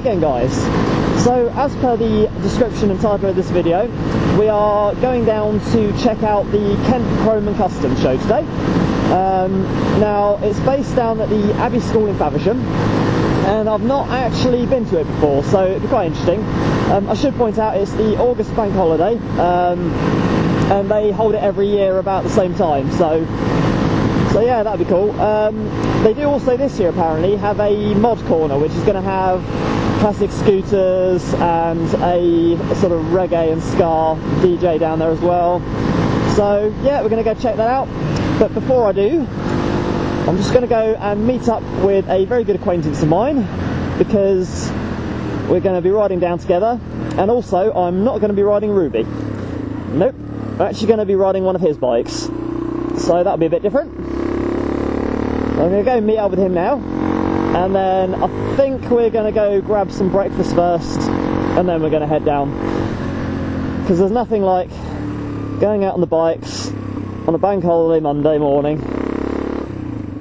again, guys. So as per the description and title of this video, we are going down to check out the Kent Chrome and Custom show today. Now it's based down at the Abbey school in Faversham, and I've not actually been to it before, so it'd be quite interesting. I should point out it's the August bank holiday, and they hold it every year about the same time, so yeah, that'd be cool. They do also this year apparently have a mod corner, which is going to have classic scooters and a sort of reggae and ska DJ down there as well. So yeah, we're going to go check that out. But before I do, I'm just going to go and meet up with a very good acquaintance of mine, because we're going to be riding down together. And also, I'm not going to be riding Ruby. Nope, I'm actually going to be riding one of his bikes. So that'll be a bit different. I'm going to go meet up with him now, and then I think we're going to go grab some breakfast first, and then we're going to head down. Because there's nothing like going out on the bikes on a bank holiday Monday morning,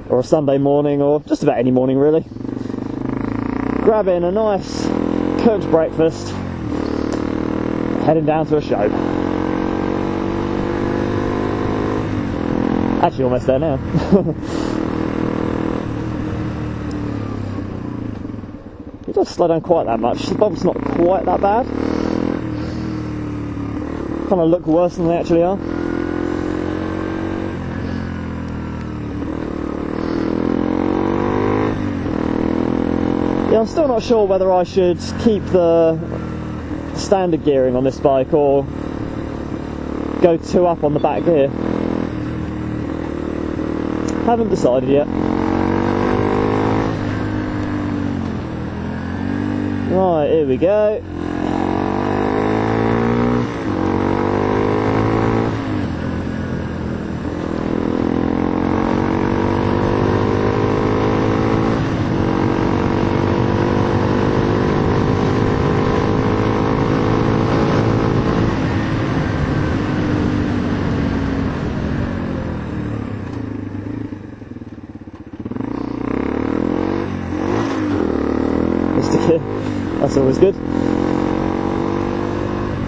or a Sunday morning, or just about any morning really, grabbing a nice cooked breakfast, heading down to a show. Actually almost there now. It doesn't slow down quite that much. The bumps not quite that bad. Kind of look worse than they actually are. Yeah, I'm still not sure whether I should keep the standard gearing on this bike or go 2 up on the back gear. Haven't decided yet. Right, here we go. That's always good.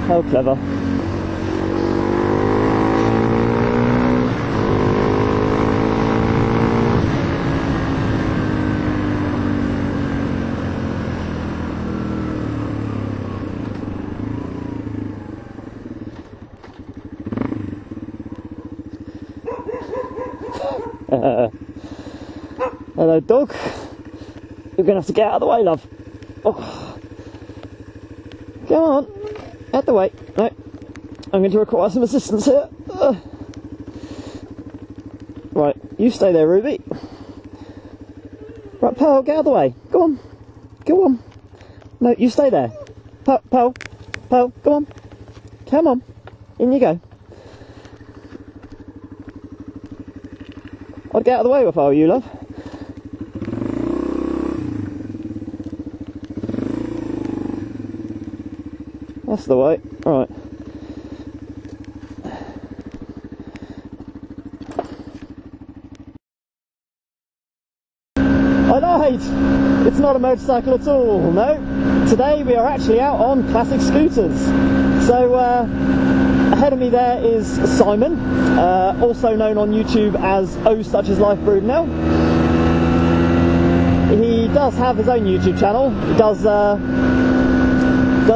How clever. Hello, dog. You're going to have to get out of the way, love. Oh. Come on, out the way. No, I'm going to require some assistance here. Right, you stay there, Ruby. Right, Pearl, get out of the way. Go on, go on. No, you stay there. Pearl, go on. Come on, in you go. I'd get out of the way if I were you, love. That's the way. Right. I lied! It's not a motorcycle at all, no. Today we are actually out on classic scooters. So, ahead of me there is Simon, also known on YouTube as Oh Such Is Life Brudenell. He does have his own YouTube channel. He does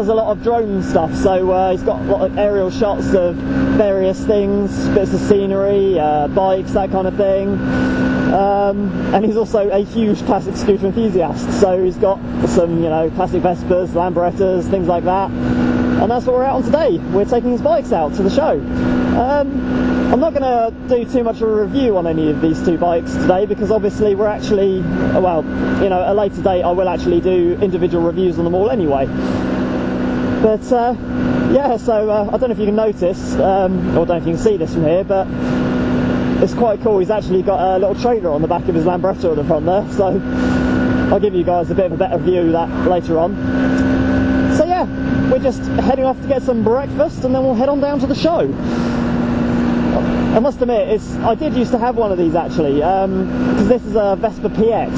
a lot of drone stuff, so he's got a lot of aerial shots of various things, bits of scenery, bikes, that kind of thing. And he's also a huge classic scooter enthusiast, so he's got some, you know, classic Vespas, Lambrettas, things like that. And that's what we're out on today. We're taking his bikes out to the show. I'm not going to do too much of a review on any of these 2 bikes today, because obviously we're actually, well, you know, at a later date I will actually do individual reviews on them all anyway. But yeah, so I don't know if you can notice, or I don't know if you can see this from here, but it's quite cool. He's actually got a little trailer on the back of his Lambretta at the front there, so I'll give you guys a bit of a better view of that later on. So yeah, we're just heading off to get some breakfast, and then we'll head on down to the show. I must admit, I did used to have one of these actually, because this is a Vespa PX.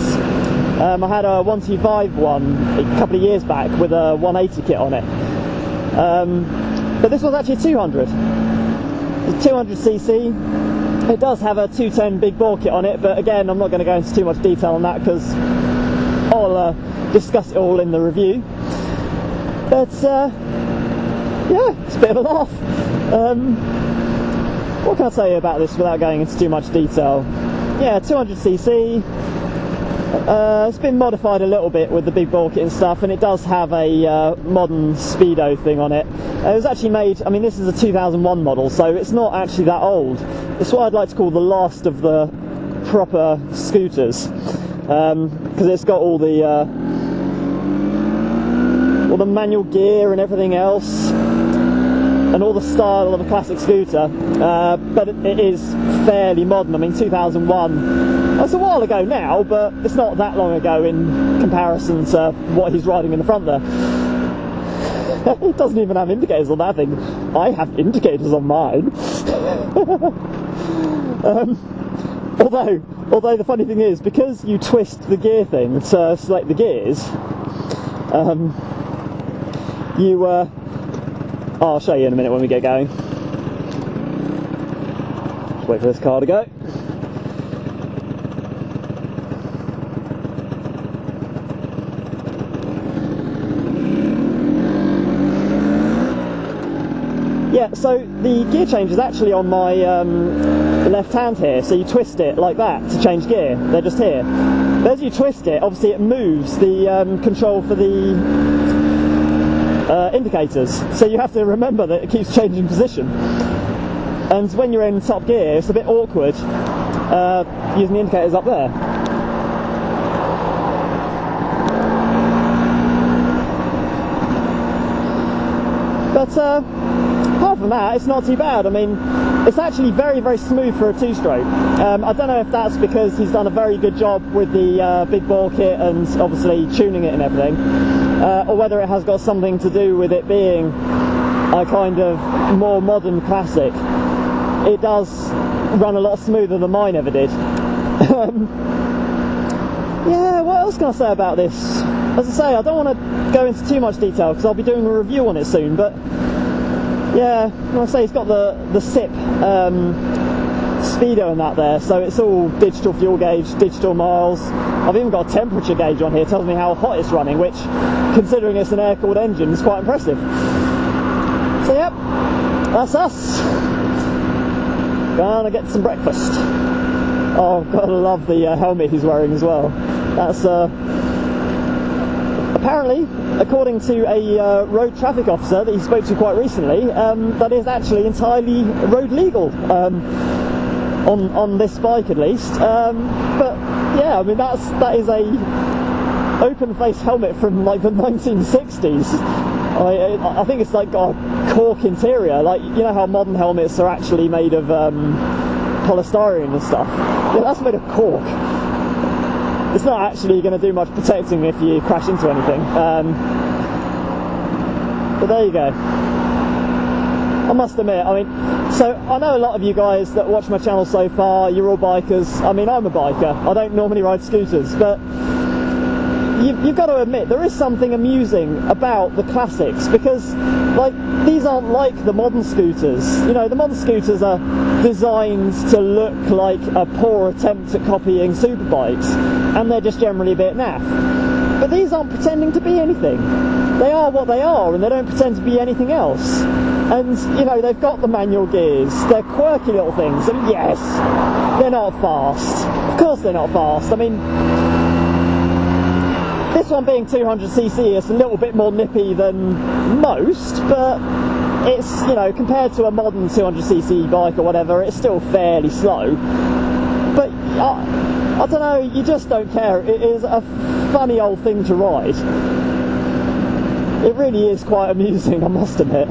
I had a 125 one a couple of years back with a 180 kit on it. But this was actually a 200. It's 200cc. It does have a 210 big bore kit on it, but again, I'm not going to go into too much detail on that because I'll discuss it all in the review. But yeah, it's a bit of a laugh. What can I say about this without going into too much detail? Yeah, 200cc. It's been modified a little bit with the big bore kit and stuff, and it does have a modern speedo thing on it. It was actually made, I mean, this is a 2001 model, so it's not actually that old. It's what I'd like to call the last of the proper scooters, because it's got all the manual gear and everything else, and all the style of a classic scooter, but it is fairly modern. I mean, 2001, that's a while ago now, but it's not that long ago in comparison to what he's riding in the front there. It doesn't even have indicators on that thing. I have indicators on mine. Although the funny thing is, because you twist the gear thing to select the gears, I'll show you in a minute when we get going. Just wait for this car to go. Yeah, so the gear change is actually on my left hand here, so you twist it like that to change gear. They're just here. But as you twist it, obviously it moves the control for the indicators, so you have to remember that it keeps changing position. And when you're in top gear, it's a bit awkward using the indicators up there. But apart from that, it's not too bad. I mean, it's actually very, very smooth for a two-stroke. I don't know if that's because he's done a very good job with the big bore kit and obviously tuning it and everything, or whether it has got something to do with it being a kind of more modern classic. It does run a lot smoother than mine ever did. Yeah, what else can I say about this? As I say, I don't want to go into too much detail because I'll be doing a review on it soon, but yeah, like I say, it's got the SIP speedo and that there, so it's all digital fuel gauge, digital miles. I've even got a temperature gauge on here, tells me how hot it's running, which, considering it's an air-cooled engine, is quite impressive. So yep, that's us. Gonna get some breakfast. Oh, gotta love the helmet he's wearing as well. That's apparently, according to a road traffic officer that he spoke to quite recently, that is actually entirely road legal on this bike at least. But yeah, I mean that is a open face helmet from like the 1960s. I think it's like got a cork interior, like you know how modern helmets are actually made of polystyrene and stuff. Yeah, that's made of cork. It's not actually going to do much protecting if you crash into anything. But there you go. I must admit, I mean, so I know a lot of you guys that watch my channel so far, you're all bikers. I mean, I'm a biker. I don't normally ride scooters, but you've got to admit there is something amusing about the classics, because like these aren't like the modern scooters. You know, the modern scooters are designed to look like a poor attempt at copying superbikes, and they're just generally a bit naff. But these aren't pretending to be anything. They are what they are, and they don't pretend to be anything else. And you know, they've got the manual gears. They're quirky little things, and yes, they're not fast. Of course they're not fast. I mean, this one being 200cc, it's a little bit more nippy than most, but it's, you know, compared to a modern 200cc bike or whatever, it's still fairly slow. But I don't know, you just don't care. It is a funny old thing to ride. It really is quite amusing, I must admit.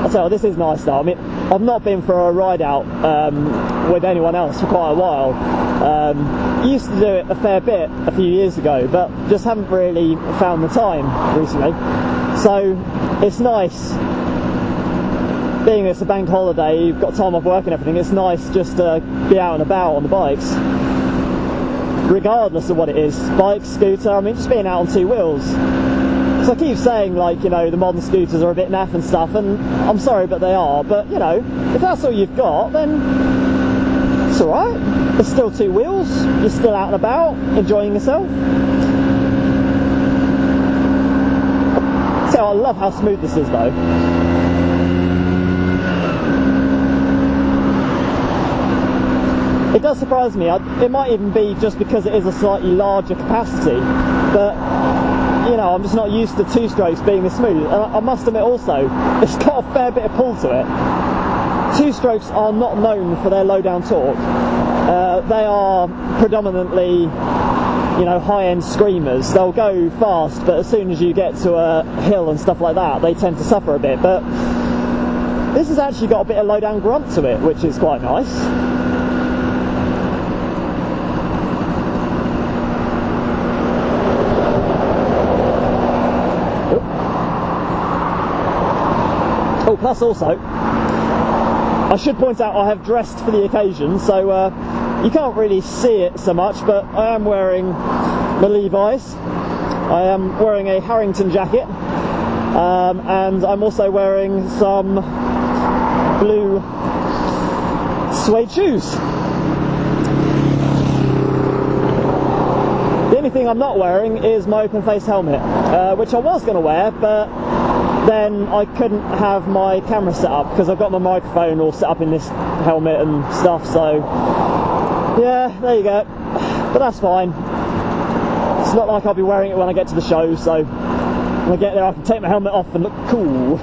I'll tell you, this is nice though. I mean, I've not been for a ride out with anyone else for quite a while. Used to do it a fair bit a few years ago, but just haven't really found the time recently. So it's nice being it's a bank holiday, you've got time off work and everything, it's nice just to be out and about on the bikes, regardless of what it is, bike, scooter, I mean just being out on two wheels. So I keep saying, like, you know, the modern scooters are a bit naff and stuff, and I'm sorry but they are, but you know, if that's all you've got, then it's alright. There's still two wheels, you're still out and about, enjoying yourself. So I love how smooth this is though. It does surprise me. It might even be just because it is a slightly larger capacity, but you know, I'm just not used to two strokes being this smooth. And I must admit also, it's got a fair bit of pull to it. Two strokes are not known for their low down torque. They are predominantly, you know, high-end screamers. They'll go fast, but as soon as you get to a hill and stuff like that, they tend to suffer a bit. But this has actually got a bit of low down grunt to it, which is quite nice. Oh, plus also, I should point out I have dressed for the occasion, so you can't really see it so much, but I am wearing my Levi's, I am wearing a Harrington jacket, and I'm also wearing some blue suede shoes. The only thing I'm not wearing is my open face helmet, which I was going to wear, but then I couldn't have my camera set up because I've got my microphone all set up in this helmet and stuff, so yeah, there you go. But that's fine. It's not like I'll be wearing it when I get to the show, so when I get there I can take my helmet off and look cool.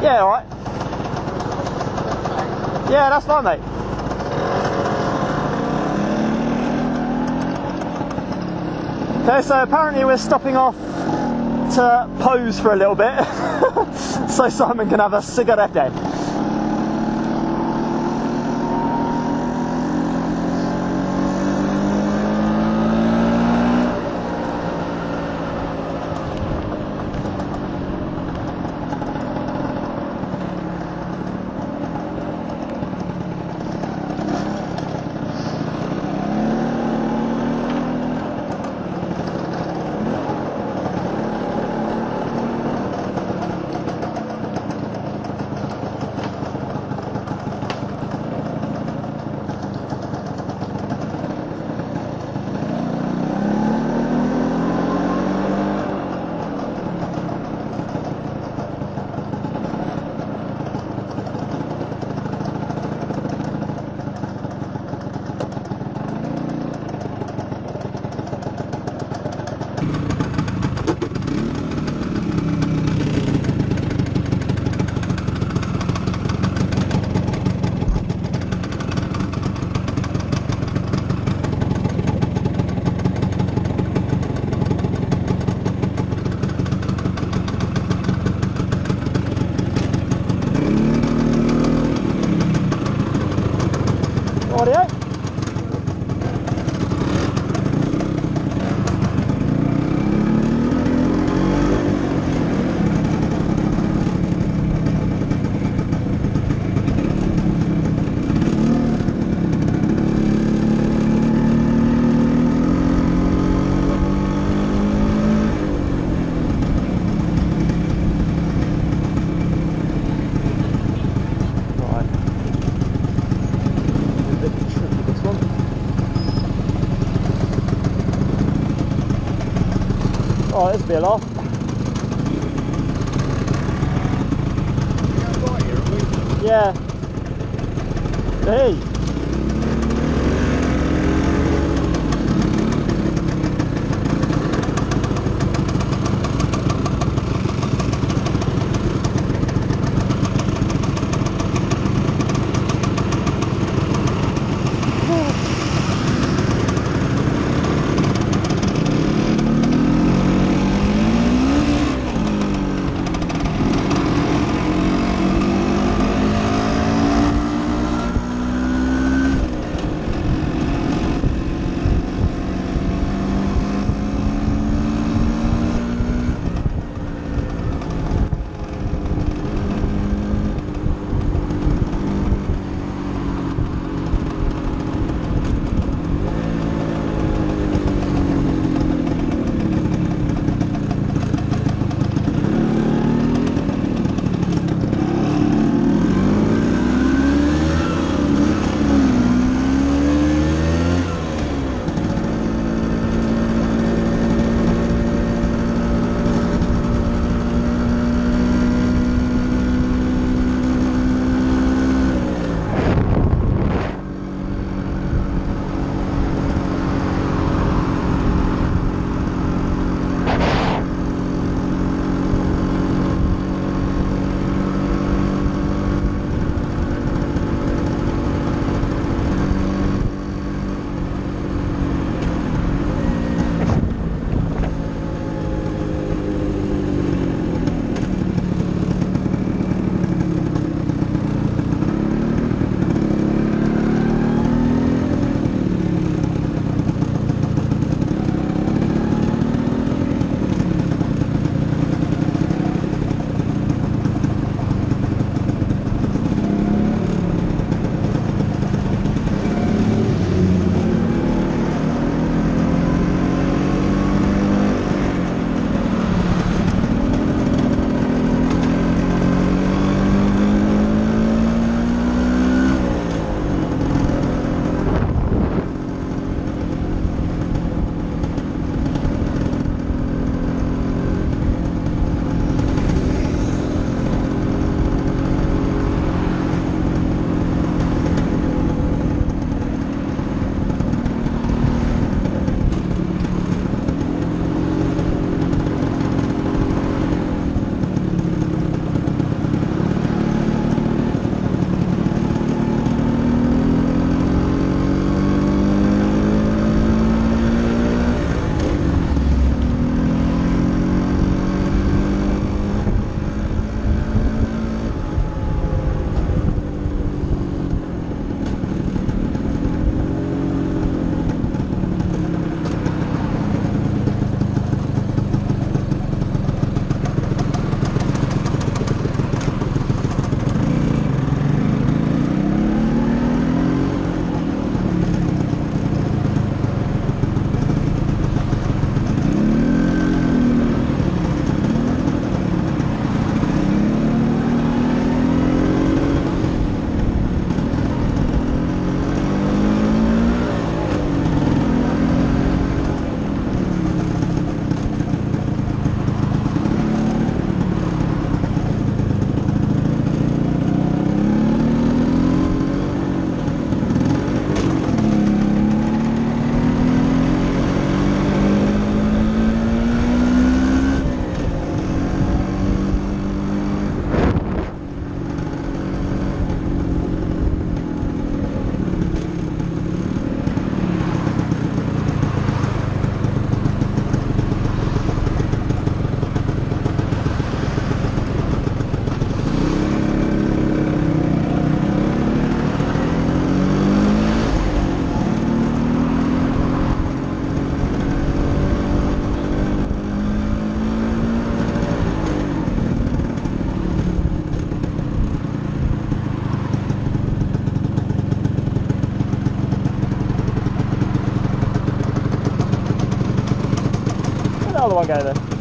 Yeah, alright. Yeah, that's fine, mate. Okay, so apparently we're stopping off to pose for a little bit so Simon can have a cigarette. Audio. Oh, this will be a laugh. Yeah. Hey. do I go then?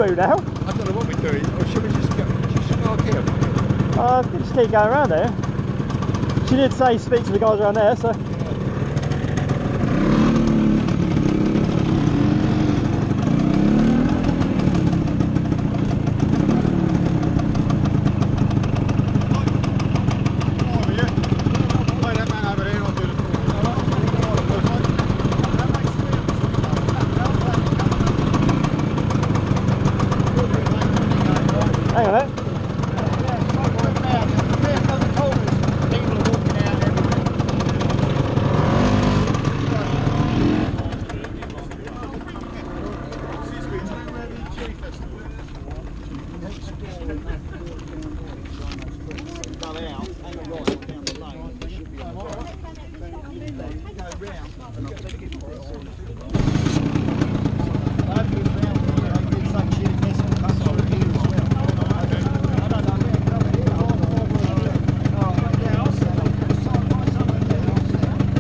woo-woo now. I don't know what we're doing. Or should we just park here? I could just keep going around here. She did say speak to the guys around there, so. Hang on a minute.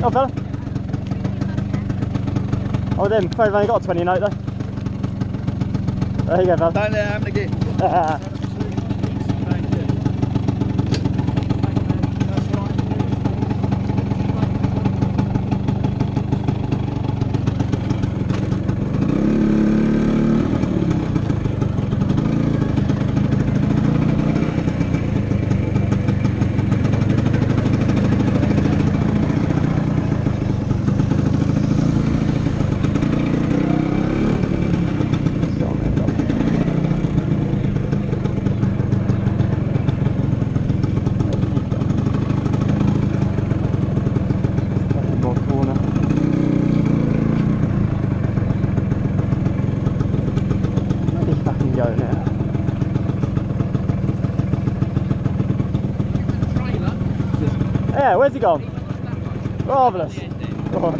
Oh, fella. Oh, then, afraid I've only got a 20 note though. There you go, fella. Don't let it happen again. Yeah, where's he gone? Marvellous. Right.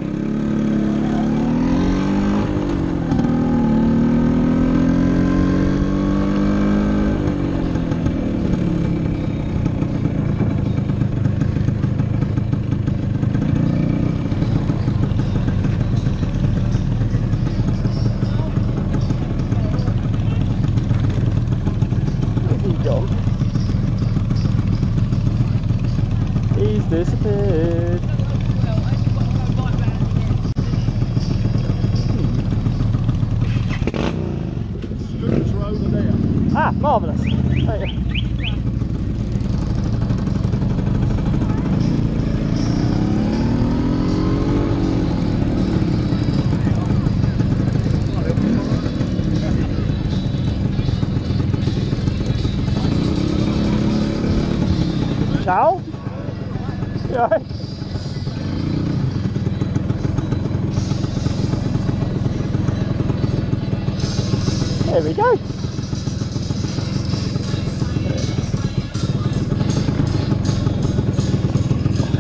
Where's he gone? He's disappeared. Ah, marvellous. There you go. Ciao. You all right? There we go.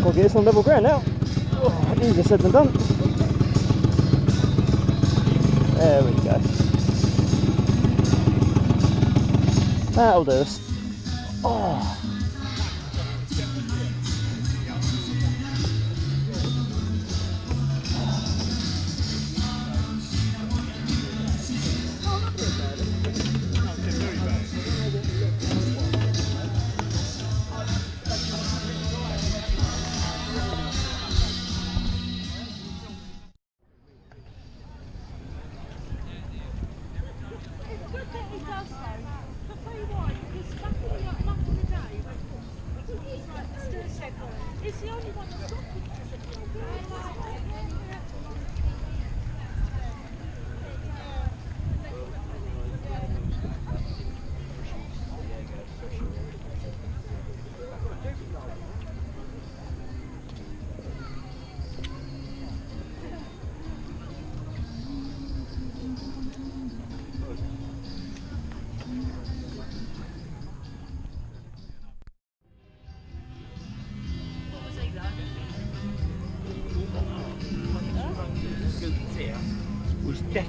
Gotta get this on level ground now. Oh, easier said than done. There we go. That'll do us. Oh. It's the only one that's got was death.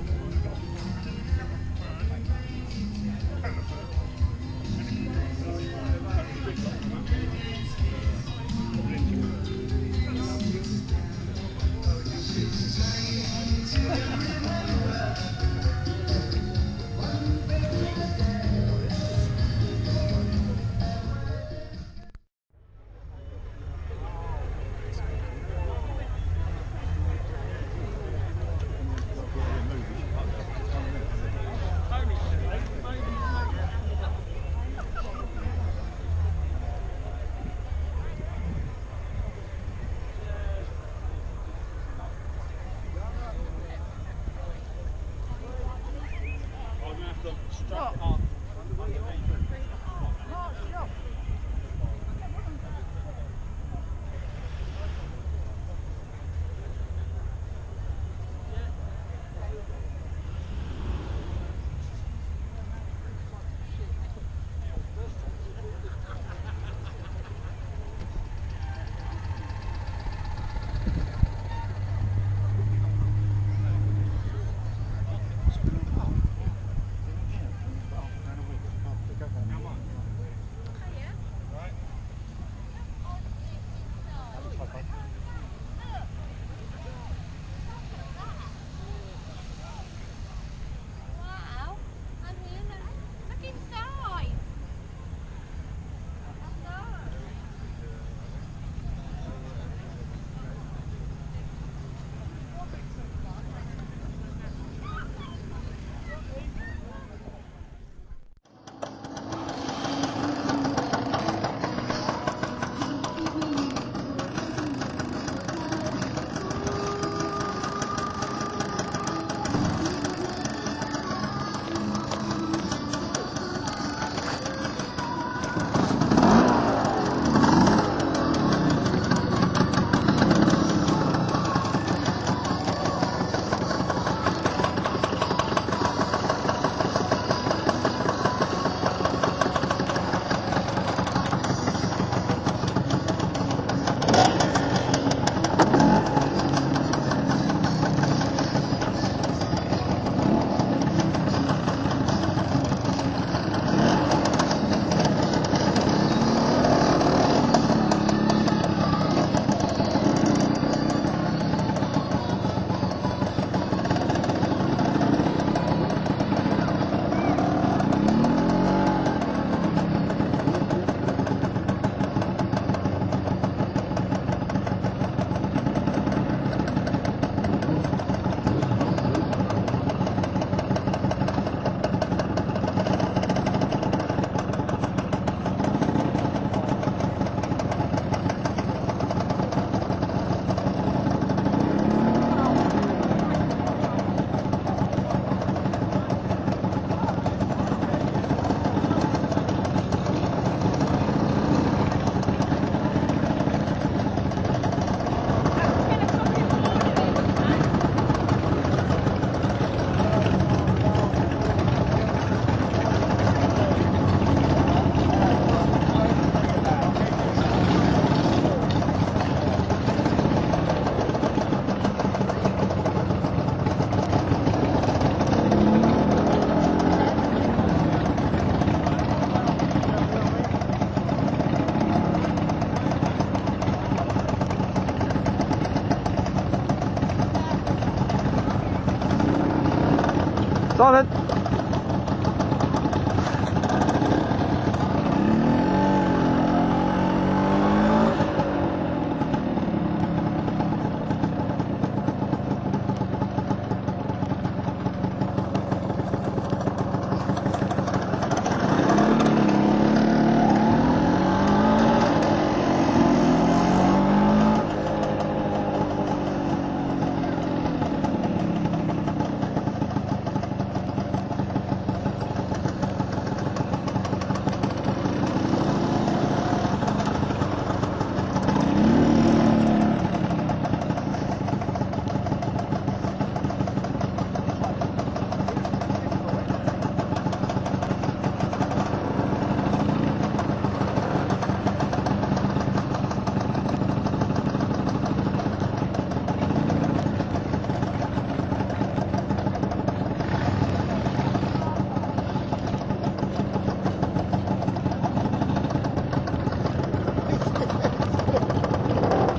Go on then.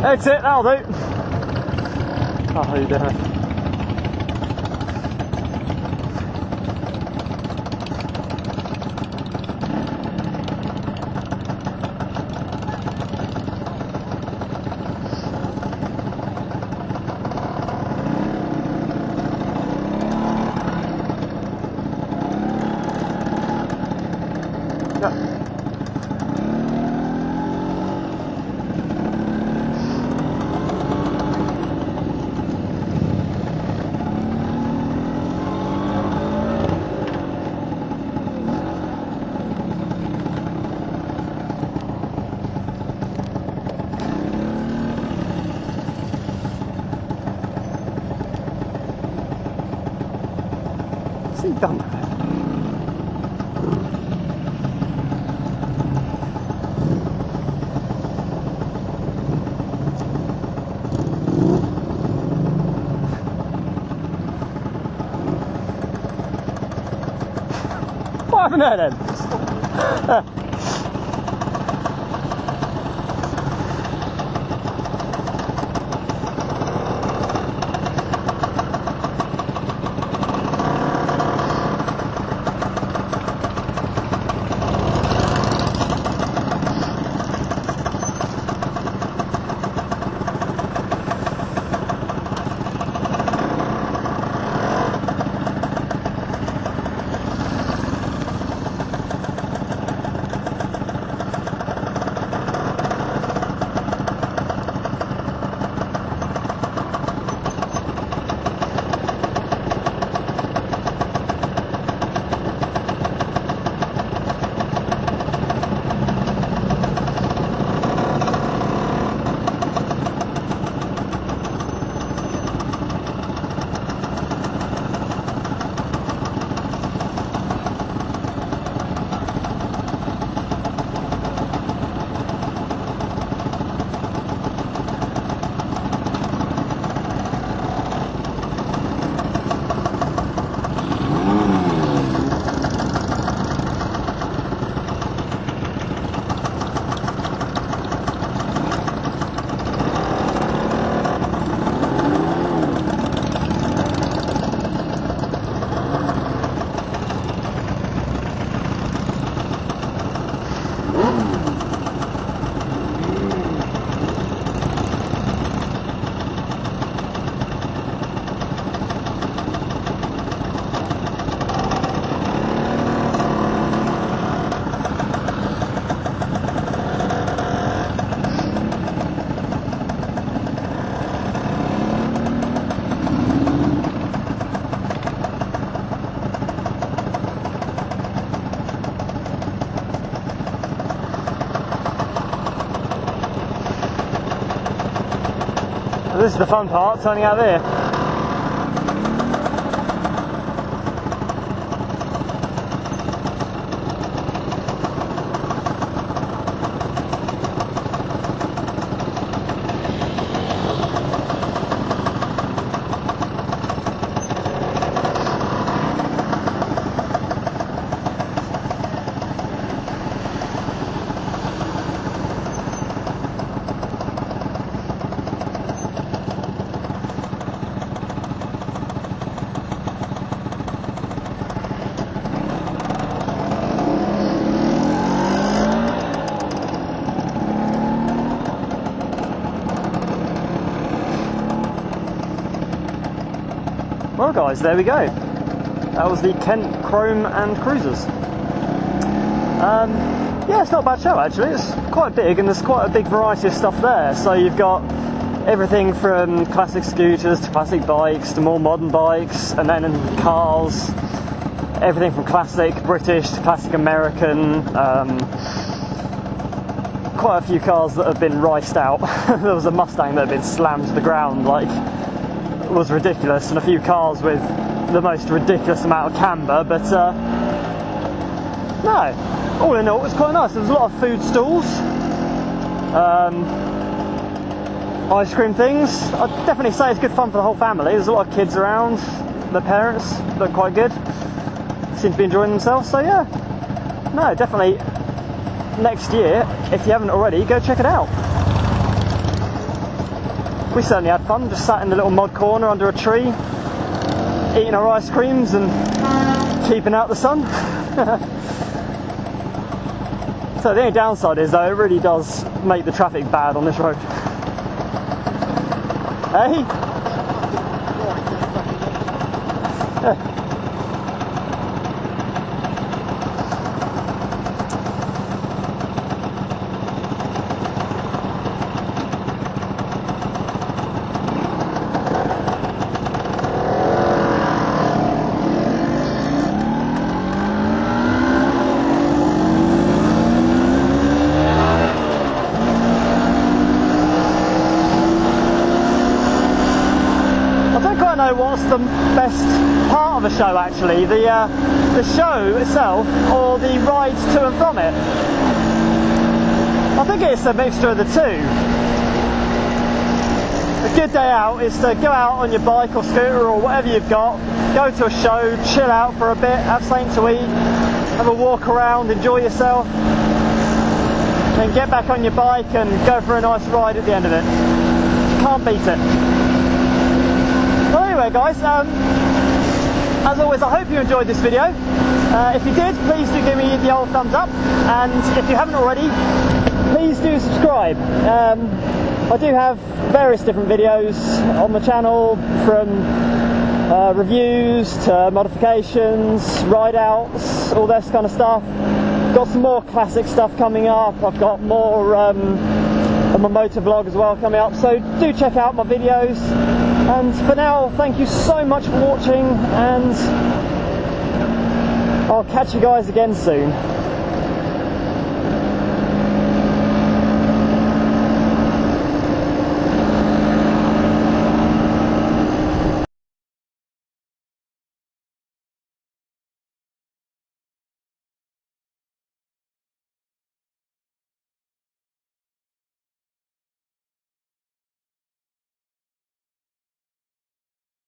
Exit, that'll do. Oh, how you doing? Yeah. What's he done with it? What happened there then? This is the fun part, turning out there. Well guys, there we go. That was the Kent Chrome and Cruisers. Yeah, it's not a bad show actually. It's quite big and there's quite a big variety of stuff there. So you've got everything from classic scooters to classic bikes to more modern bikes, and then in cars, everything from classic British to classic American. Quite a few cars that have been riced out. There was a Mustang that had been slammed to the ground, like, it was ridiculous, and a few cars with the most ridiculous amount of camber, but no, all in all it was quite nice. There was a lot of food stalls, ice cream things. I'd definitely say it's good fun for the whole family. There's a lot of kids around, their parents look quite good, seem to be enjoying themselves, so yeah, no, definitely next year, if you haven't already, go check it out. We certainly had fun, just sat in the little mod corner under a tree, eating our ice creams and keeping out the sun. So the only downside is though, it really does make the traffic bad on this road. Hey? What's the best part of the show actually, the show itself or the ride to and from it? I think it's a mixture of the two. A good day out is to go out on your bike or scooter or whatever you've got, go to a show, chill out for a bit, have something to eat, have a walk around, enjoy yourself, then get back on your bike and go for a nice ride at the end of it. Can't beat it. Well, anyway guys, as always I hope you enjoyed this video. If you did, please do give me the old thumbs up, and if you haven't already, please do subscribe. I do have various different videos on the channel, from reviews to modifications, ride outs, all this kind of stuff. Got some more classic stuff coming up. I've got more on my motor vlog as well coming up, so do check out my videos. And for now, thank you so much for watching, and I'll catch you guys again soon.